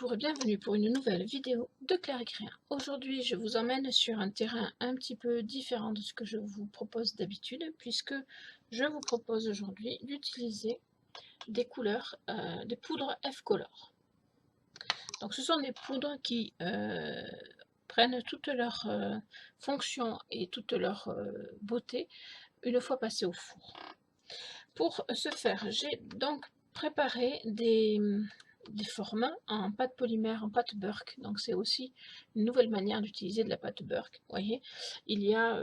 Bonjour et bienvenue pour une nouvelle vidéo de Claire Écrivain. Aujourd'hui, je vous emmène sur un terrain un petit peu différent de ce que je vous propose d'habitude, puisque je vous propose aujourd'hui d'utiliser des couleurs, des poudres F-Color. Donc ce sont des poudres qui prennent toute leur fonction et toute leur beauté une fois passées au four. Pour ce faire, j'ai donc préparé des formes en pâte polymère, en pâte Burke. Donc c'est aussi une nouvelle manière d'utiliser de la pâte Burke. Vous voyez, il y a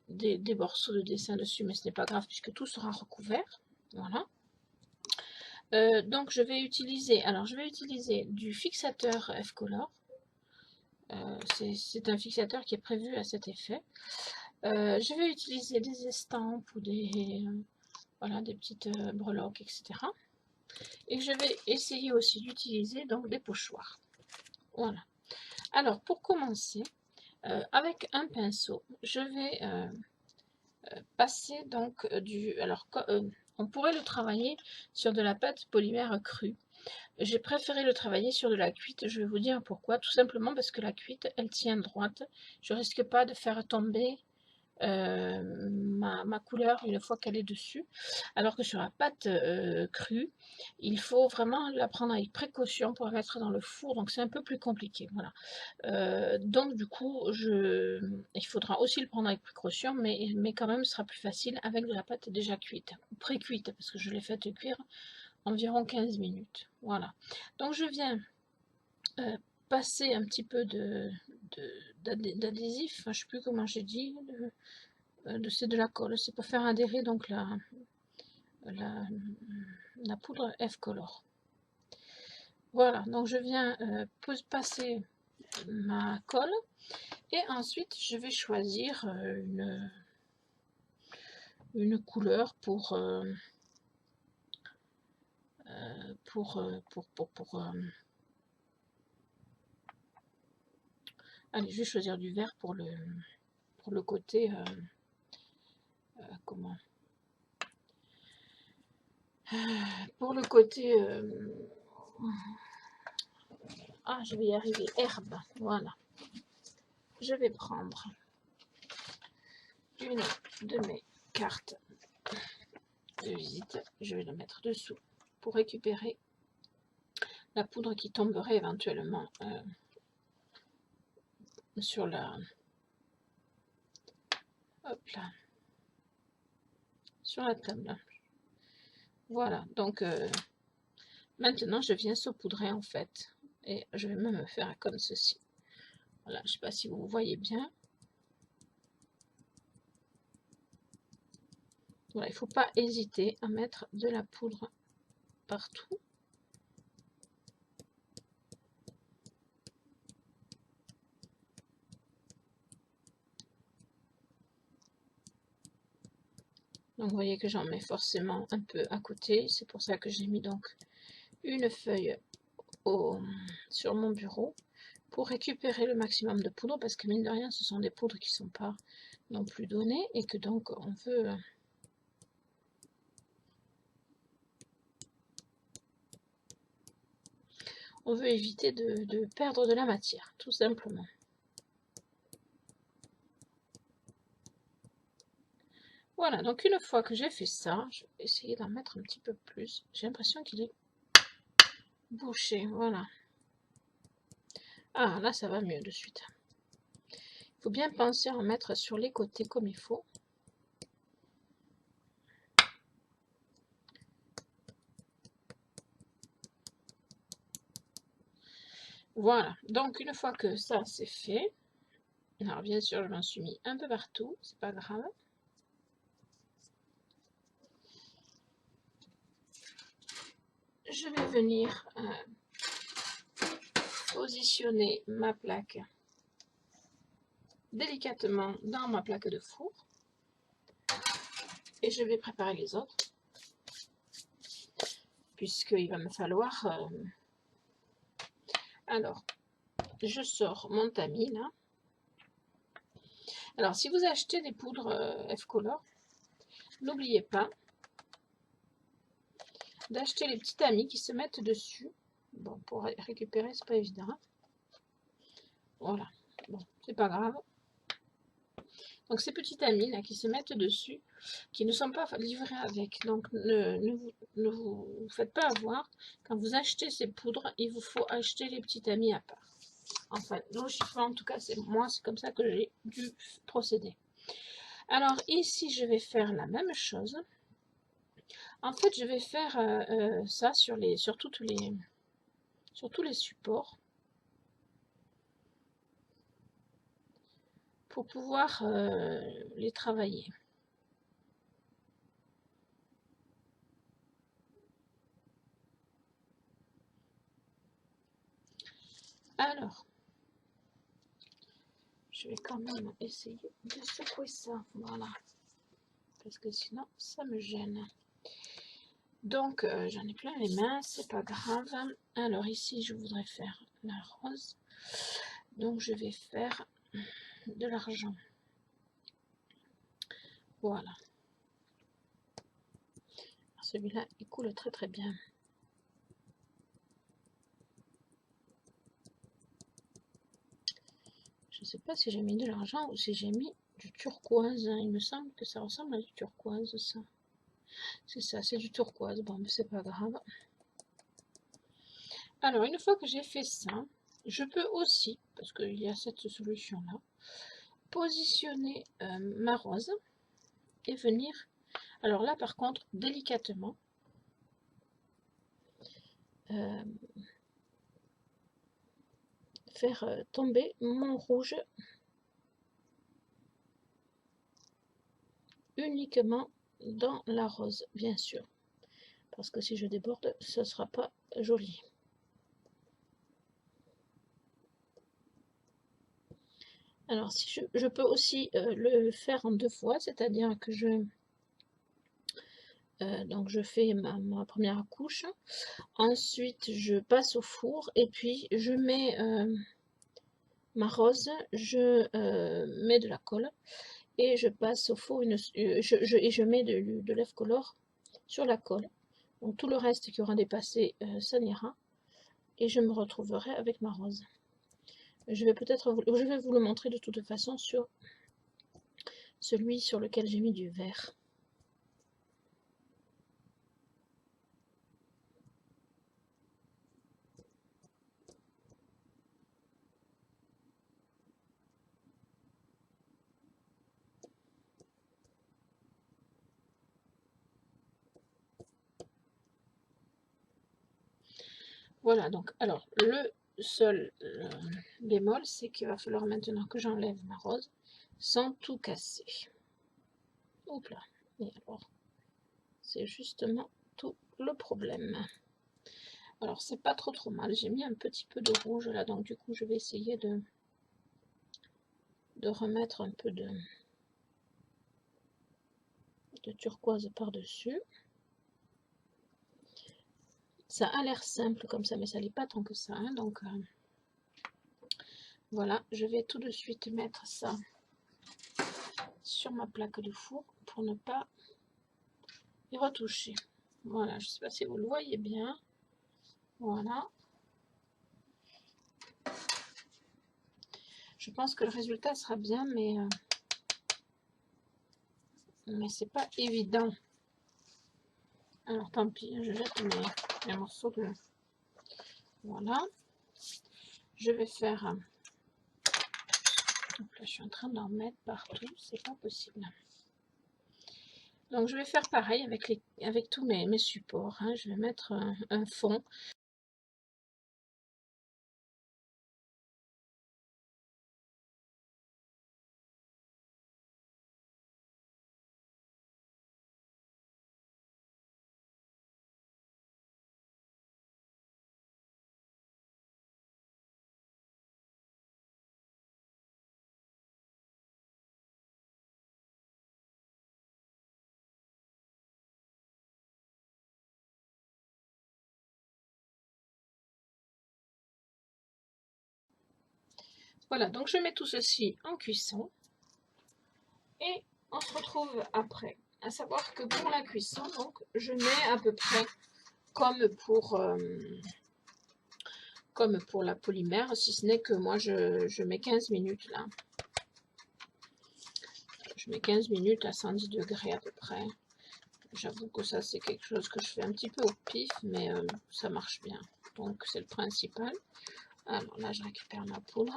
des morceaux de dessin dessus, mais ce n'est pas grave puisque tout sera recouvert. Voilà. Donc je vais utiliser, du fixateur F-Color. C'est un fixateur qui est prévu à cet effet. Je vais utiliser des estampes ou des petites breloques, etc. Et je vais essayer aussi d'utiliser donc des pochoirs. Voilà. Alors pour commencer, avec un pinceau, je vais passer donc on pourrait le travailler sur de la pâte polymère crue. J'ai préféré le travailler sur de la cuite, je vais vous dire pourquoi. Tout simplement parce que la cuite, elle tient droite. Je ne risque pas de faire tomber ma couleur une fois qu'elle est dessus, alors que sur la pâte crue, il faut vraiment la prendre avec précaution pour la mettre dans le four, donc c'est un peu plus compliqué. Voilà. Donc du coup, il faudra aussi le prendre avec précaution, mais quand même, ce sera plus facile avec de la pâte déjà cuite, pré-cuite, parce que je l'ai faite cuire environ 15 minutes. Voilà. Donc je viens passer un petit peu d'adhésif, je ne sais plus comment j'ai dit, c'est de la colle, c'est pour faire adhérer donc la poudre F-Color. Voilà, donc je viens passer ma colle et ensuite je vais choisir une couleur allez, je vais choisir du vert pour le côté comment pour le côté je vais y arriver, herbe. Voilà, je vais prendre une de mes cartes de visite, je vais la mettre dessous pour récupérer la poudre qui tomberait éventuellement sur la sur la table. Voilà, donc maintenant je viens saupoudrer en fait, et je vais même faire comme ceci. Voilà, je ne sais pas si vous voyez bien. Voilà, il ne faut pas hésiter à mettre de la poudre partout. Donc vous voyez que j'en mets forcément un peu à côté, c'est pour ça que j'ai mis donc une feuille sur mon bureau pour récupérer le maximum de poudre, parce que mine de rien ce sont des poudres qui ne sont pas non plus données et que donc on veut éviter de perdre de la matière, tout simplement. Voilà, donc une fois que j'ai fait ça, je vais essayer d'en mettre un petit peu plus. J'ai l'impression qu'il est bouché, voilà. Ah, là ça va mieux de suite. Il faut bien penser à en mettre sur les côtés comme il faut. Voilà, donc une fois que ça c'est fait, alors bien sûr je m'en suis mis un peu partout, c'est pas grave. Je vais venir positionner ma plaque délicatement dans ma plaque de four et je vais préparer les autres, puisqu'il va me falloir alors je sors mon tamis là. Alors si vous achetez des poudres F-Color, n'oubliez pas d'acheter les petits tamis qui se mettent dessus Bon, pour récupérer, c'est pas évident. Hein. Voilà. Bon, c'est pas grave. Donc ces petits tamis là qui se mettent dessus, qui ne sont pas livrés avec, donc ne vous faites pas avoir. Quand vous achetez ces poudres, il vous faut acheter les petits tamis à part. Enfin, logiquement, en tout cas, c'est moi, c'est comme ça que j'ai dû procéder. Alors ici, je vais faire la même chose. En fait, je vais faire ça sur tous les supports pour pouvoir les travailler. Alors, je vais quand même essayer de secouer ça, voilà, parce que sinon ça me gêne. Donc j'en ai plein les mains, c'est pas grave. Alors ici je voudrais faire la rose, donc je vais faire de l'argent. Voilà. Celui-là il coule très très bien. Je sais pas si j'ai mis de l'argent ou si j'ai mis du turquoise. Il me semble que ça ressemble à du turquoise, ça. C'est ça, c'est du turquoise. Bon, mais c'est pas grave. Alors, une fois que j'ai fait ça, je peux aussi, parce qu'il y a cette solution-là, positionner ma rose et venir, alors là par contre, délicatement, faire tomber mon rouge uniquement dans la rose, bien sûr, parce que si je déborde, ce ne sera pas joli. Alors, si je peux aussi le faire en deux fois, c'est-à-dire que donc je fais ma première couche, ensuite je passe au four et puis je mets ma rose, je mets de la colle et je passe au four et je mets de lèvre-color sur la colle. Donc tout le reste qui aura dépassé, ça n'ira et je me retrouverai avec ma rose. Je vais vous le montrer de toute façon sur celui sur lequel j'ai mis du vert. Voilà, donc, alors, le seul bémol, c'est qu'il va falloir maintenant que j'enlève ma rose sans tout casser. Hop là. Et alors, c'est justement tout le problème. Alors, c'est pas trop mal. J'ai mis un petit peu de rouge là, donc du coup, je vais essayer de remettre un peu de turquoise par-dessus. Ça a l'air simple comme ça, mais ça n'est pas tant que ça. Hein, donc, voilà, je vais tout de suite mettre ça sur ma plaque de four pour ne pas y retoucher. Voilà, je ne sais pas si vous le voyez bien. Voilà. Je pense que le résultat sera bien, mais c'est pas évident. Alors tant pis, je jette mes morceaux de... Voilà. Je vais faire... Donc là, je suis en train d'en mettre partout, c'est pas possible. Donc je vais faire pareil avec tous mes supports. Hein. Je vais mettre un fond. Voilà, donc je mets tout ceci en cuisson. Et on se retrouve après. À savoir que pour la cuisson, donc, je mets à peu près comme pour comme pour la polymère, si ce n'est que moi je mets 15 minutes là. Je mets 15 minutes à 110 degrés à peu près. J'avoue que ça c'est quelque chose que je fais un petit peu au pif, mais ça marche bien. Donc c'est le principal. Alors là je récupère ma poudre.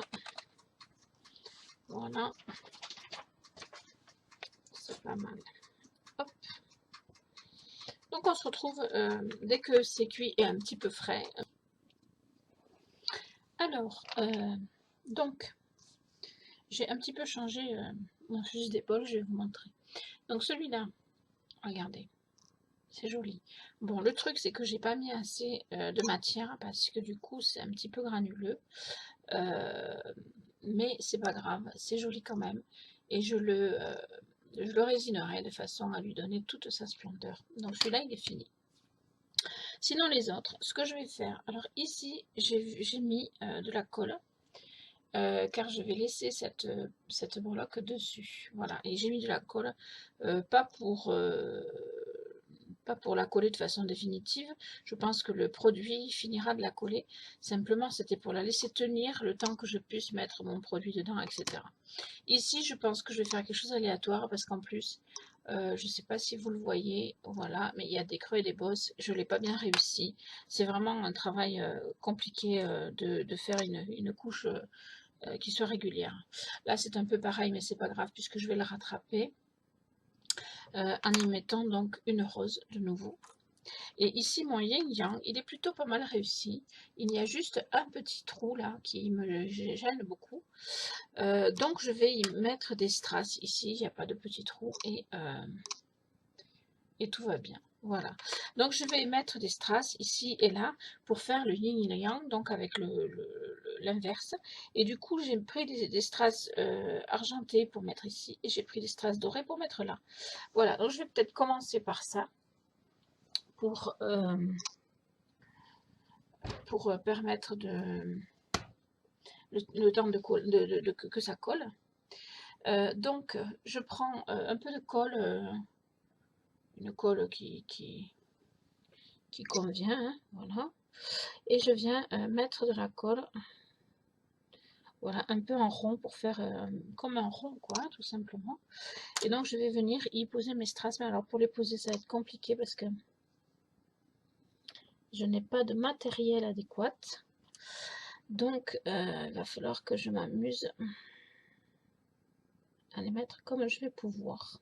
Voilà. C'est pas mal. Hop. Donc on se retrouve dès que c'est cuit et un petit peu frais. Alors, donc, j'ai un petit peu changé mon fusil d'épaule, je vais vous montrer. Donc celui-là, regardez, c'est joli. Bon, le truc, c'est que j'ai pas mis assez de matière, parce que du coup, c'est un petit peu granuleux. Mais c'est pas grave, c'est joli quand même. Et je le résinerai de façon à lui donner toute sa splendeur. Donc celui-là, il est fini. Sinon les autres, ce que je vais faire, alors ici j'ai mis de la colle, car je vais laisser cette breloque dessus, voilà, et j'ai mis de la colle, pas pour la coller de façon définitive, je pense que le produit finira de la coller, simplement c'était pour la laisser tenir le temps que je puisse mettre mon produit dedans, etc. Ici je pense que je vais faire quelque chose d'aléatoire, parce qu'en plus, je ne sais pas si vous le voyez, voilà, mais il y a des creux et des bosses, je ne l'ai pas bien réussi. C'est vraiment un travail compliqué de faire une couche qui soit régulière. Là c'est un peu pareil, mais c'est pas grave puisque je vais le rattraper en y mettant donc une rose de nouveau. Et ici, mon yin-yang, il est plutôt pas mal réussi. Il y a juste un petit trou là qui me gêne beaucoup. Donc, je vais y mettre des strass. Ici, il n'y a pas de petit trou et tout va bien. Voilà. Donc, je vais mettre des strass ici et là pour faire le yin-yang, donc avec l'inverse. Et du coup, j'ai pris des strass argentés pour mettre ici et j'ai pris des strass dorés pour mettre là. Voilà. Donc, je vais peut-être commencer par ça pour permettre le temps que ça colle. Donc, je prends un peu de colle, une colle qui convient, hein, voilà. Et je viens mettre de la colle, voilà, un peu en rond pour faire comme un rond, quoi, tout simplement. Et donc, je vais venir y poser mes strass. Mais alors, pour les poser, ça va être compliqué parce que je n'ai pas de matériel adéquat. Donc, il va falloir que je m'amuse à les mettre comme je vais pouvoir.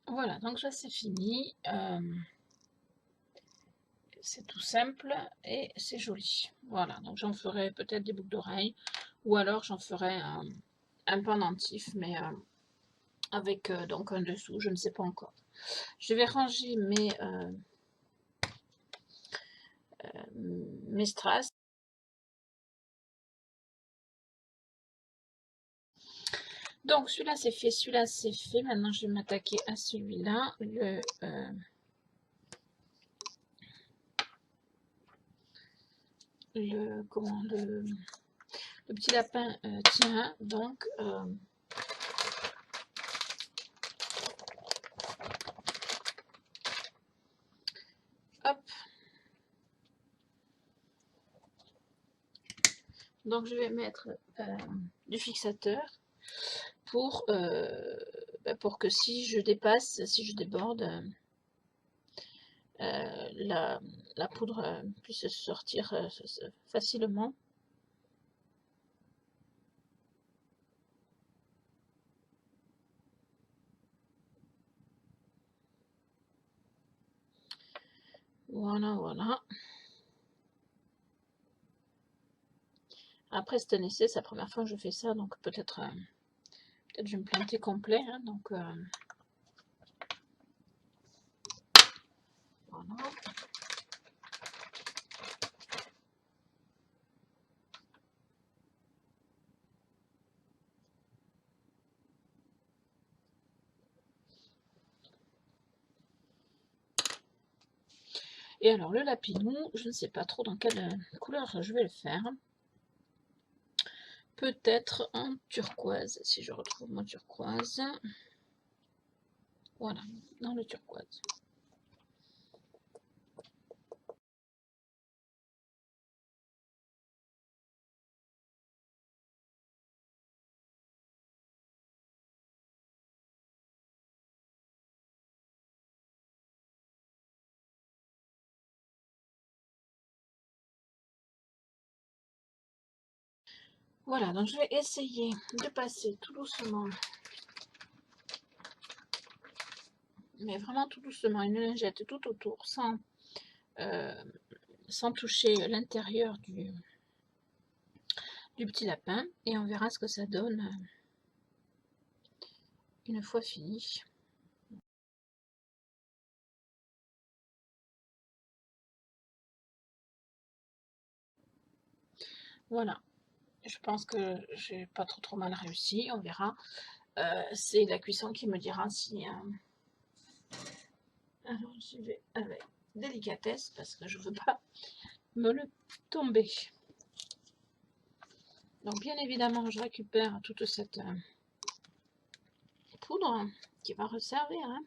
Voilà, donc ça c'est fini. C'est tout simple et c'est joli. Voilà, donc j'en ferai peut-être des boucles d'oreilles ou alors j'en ferai un pendentif, mais avec donc un dessous, je ne sais pas encore. Je vais ranger mes strass. Donc celui-là c'est fait, celui-là c'est fait. Maintenant je vais m'attaquer à celui-là, le petit lapin tient, donc hop. Donc je vais mettre du fixateur pour que si je dépasse, si je déborde, la poudre puisse sortir facilement. Voilà, voilà. Après, c'est un essai, c'est la première fois que je fais ça, donc peut-être je vais me planter complet. Hein, donc, voilà. Et alors le lapinou, je ne sais pas trop dans quelle couleur je vais le faire. Peut-être en turquoise, si je retrouve mon turquoise. Voilà, dans le turquoise. Voilà, donc je vais essayer de passer tout doucement, mais vraiment tout doucement, une lingette tout autour, sans toucher l'intérieur du petit lapin, et on verra ce que ça donne une fois fini. Voilà, je pense que j'ai pas trop mal réussi, on verra. C'est la cuisson qui me dira si... alors j'y vais avec délicatesse parce que je veux pas me le tomber. Donc bien évidemment, je récupère toute cette poudre qui va resservir, hein,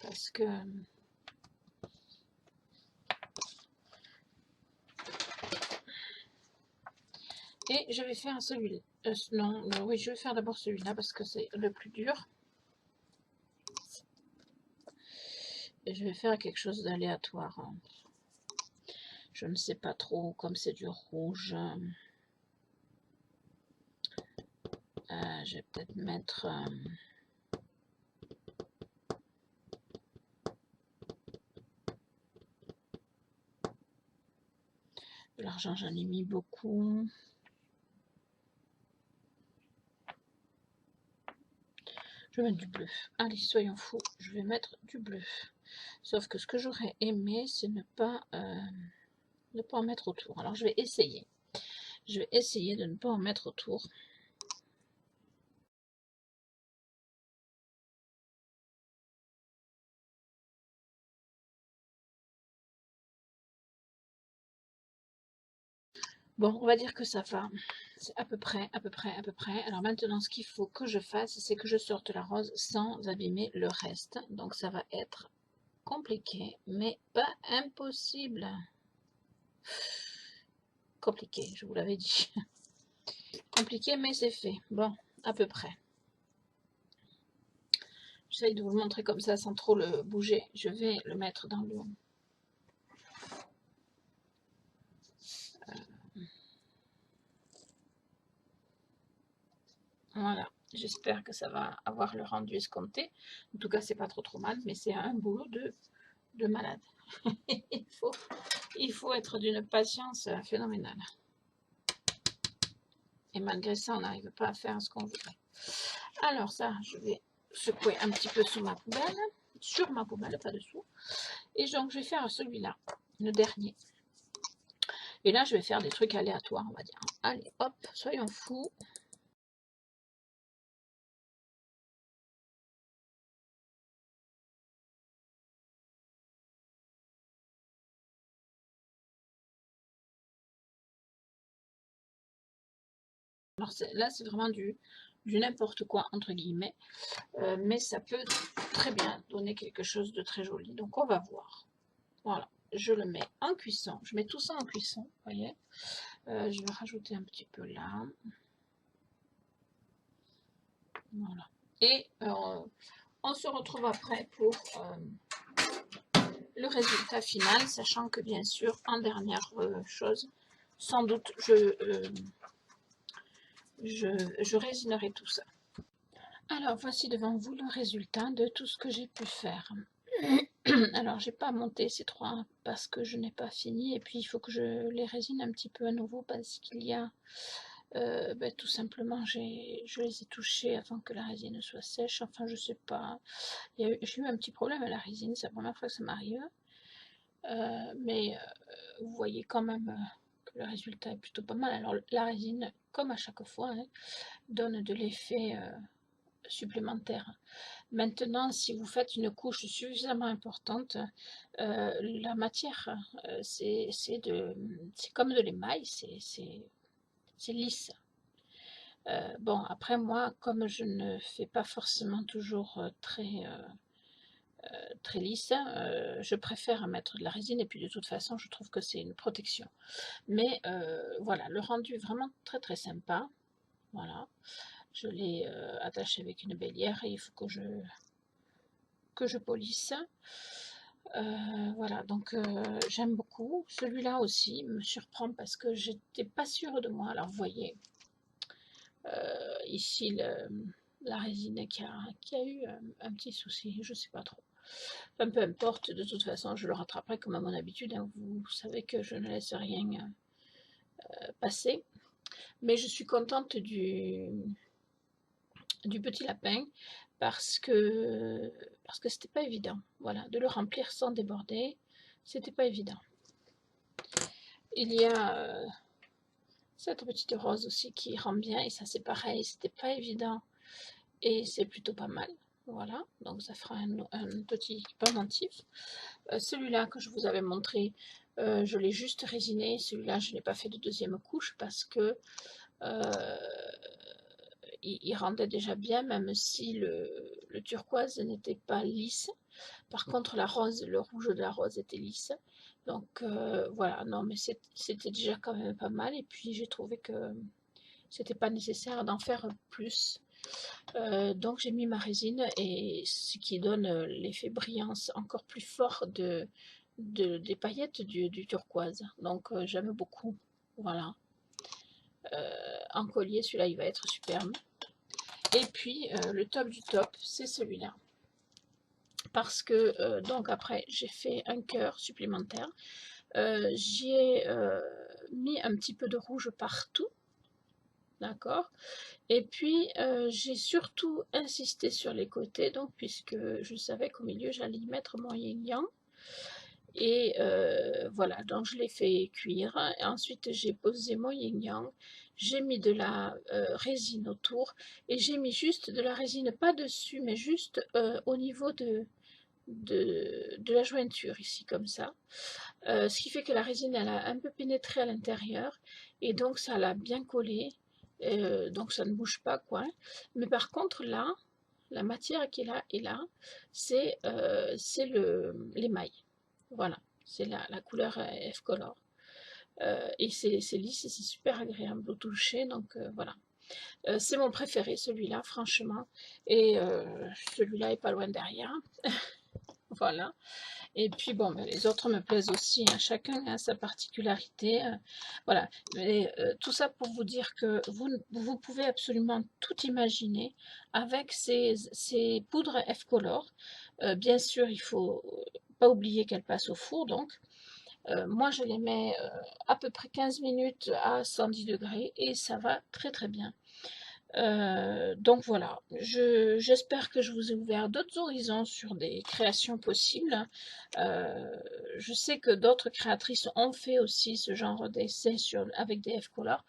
parce que et je vais faire celui-là. Non, oui, je vais faire d'abord celui-là parce que c'est le plus dur. Et je vais faire quelque chose d'aléatoire. Hein. Je ne sais pas trop, comme c'est du rouge. Je vais peut-être mettre... de l'argent, j'en ai mis beaucoup. Je vais mettre du bleu. Allez, soyons fous, je vais mettre du bleu. Sauf que ce que j'aurais aimé, c'est ne pas en mettre autour. Alors, je vais essayer. Je vais essayer de ne pas en mettre autour. Bon, on va dire que ça va. C'est à peu près. Alors maintenant, ce qu'il faut que je fasse, c'est que je sorte la rose sans abîmer le reste. Donc ça va être compliqué, mais pas impossible. Compliqué, je vous l'avais dit. Compliqué, mais c'est fait. Bon, à peu près. J'essaye de vous le montrer comme ça sans trop le bouger. Je vais le mettre dans le... Voilà, j'espère que ça va avoir le rendu escompté. En tout cas, c'est pas trop mal, mais c'est un boulot de malade. il faut être d'une patience phénoménale. Et malgré ça, on n'arrive pas à faire ce qu'on voudrait. Alors ça, je vais secouer un petit peu sous ma poubelle, sur ma poubelle, pas dessous. Et donc, je vais faire celui-là, le dernier. Et là, je vais faire des trucs aléatoires, on va dire. Allez, hop, soyons fous. Alors là, c'est vraiment du n'importe quoi, entre guillemets. Mais ça peut très bien donner quelque chose de très joli. Donc, on va voir. Voilà, je le mets en cuisson. Je mets tout ça en cuisson, vous voyez. Je vais rajouter un petit peu là. Voilà. Et on se retrouve après pour le résultat final, sachant que bien sûr, en dernière chose, sans doute, je résinerai tout ça. Alors, voici devant vous le résultat de tout ce que j'ai pu faire. Alors, j'ai pas monté ces trois parce que je n'ai pas fini, et puis il faut que je les résine un petit peu à nouveau parce qu'il y a tout simplement, je les ai touchés avant que la résine soit sèche. Enfin, je sais pas. J'ai eu un petit problème à la résine, c'est la première fois que ça m'arrive. Mais vous voyez quand même que le résultat est plutôt pas mal. Alors, la résine, comme à chaque fois, hein, donne de l'effet supplémentaire. Maintenant, si vous faites une couche suffisamment importante, la matière, c'est comme de l'émail, c'est lisse. Bon, après moi, comme je ne fais pas forcément toujours très lisse, je préfère mettre de la résine et puis de toute façon, je trouve que c'est une protection. Mais voilà, le rendu est vraiment très très sympa. Voilà, je l'ai attaché avec une bélière et il faut que je polisse. Voilà, donc j'aime beaucoup. Celui-là aussi me surprend parce que j'étais pas sûre de moi. Alors vous voyez, ici la résine qui a eu un petit souci, je sais pas trop. Enfin, peu importe, de toute façon, je le rattraperai comme à mon habitude. Hein. Vous savez que je ne laisse rien passer. Mais je suis contente du petit lapin parce que c'était pas évident. Voilà, de le remplir sans déborder, c'était pas évident. Il y a cette petite rose aussi qui rend bien et ça c'est pareil, c'était pas évident et c'est plutôt pas mal. Voilà, donc ça fera un petit pendentif. Celui-là que je vous avais montré, je l'ai juste résiné. Celui-là, je n'ai pas fait de deuxième couche parce que il rendait déjà bien, même si le turquoise n'était pas lisse. Par contre, la rose, le rouge de la rose était lisse. Donc voilà, non, mais c'était déjà quand même pas mal. Et puis j'ai trouvé que c'était pas nécessaire d'en faire plus. Donc j'ai mis ma résine et ce qui donne l'effet brillance encore plus fort des paillettes du turquoise. Donc j'aime beaucoup. Voilà. En collier, celui-là, il va être superbe. Et puis, le top du top, c'est celui-là. Parce que, donc après, j'ai fait un cœur supplémentaire. J'y ai mis un petit peu de rouge partout. D'accord. Et puis, j'ai surtout insisté sur les côtés, donc, puisque je savais qu'au milieu, j'allais y mettre mon yin-yang. Et voilà, donc je l'ai fait cuire. Et ensuite, j'ai posé mon yin-yang. J'ai mis de la résine autour. Et j'ai mis juste de la résine, pas dessus, mais juste au niveau de la jointure, ici, comme ça. Ce qui fait que la résine, elle a un peu pénétré à l'intérieur. Et donc, ça l'a bien collé. Donc, ça ne bouge pas, quoi. Mais par contre, là, la matière qui est là, c'est l'émail. Voilà, c'est la couleur F-Color. Et c'est lisse et c'est super agréable au toucher, donc voilà. C'est mon préféré, celui-là, franchement. Et celui-là est pas loin derrière. Voilà. Et puis bon, ben, les autres me plaisent aussi, hein. Chacun a sa particularité. Voilà. Mais tout ça pour vous dire que vous pouvez absolument tout imaginer avec ces poudres F-Color. Bien sûr, il faut pas oublier qu'elles passent au four, donc. Moi, je les mets à peu près 15 minutes à 110 degrés et ça va très très bien. Donc voilà, j'espère que je vous ai ouvert d'autres horizons sur des créations possibles. Je sais que d'autres créatrices ont fait aussi ce genre d'essai avec des F-Color,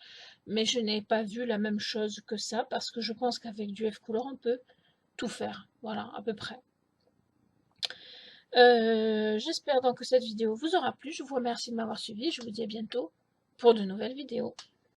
mais je n'ai pas vu la même chose que ça parce que je pense qu'avec du F-Color, on peut tout faire. Voilà, à peu près. J'espère donc que cette vidéo vous aura plu. Je vous remercie de m'avoir suivi. Je vous dis à bientôt pour de nouvelles vidéos.